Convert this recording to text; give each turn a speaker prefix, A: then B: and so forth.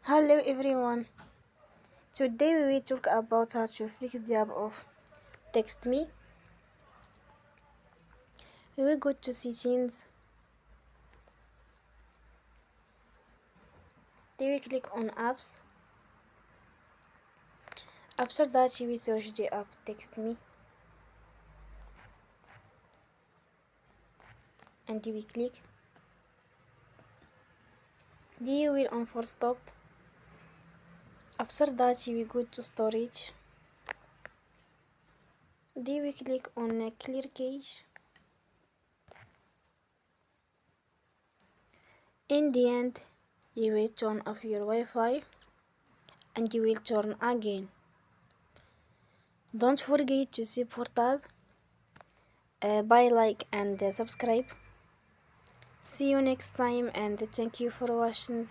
A: Hello everyone. Today we will talk about how to fix the app of TextMe. We will go to settings. Then we click on apps. After that you will search the app TextMe and you will click. Then you will on for stop. After that you will go to storage. Then we click on clear cache. In the end, you will turn off your Wi-Fi and you will turn again. Don't forget to support us by like and subscribe. See you next time and thank you for watching.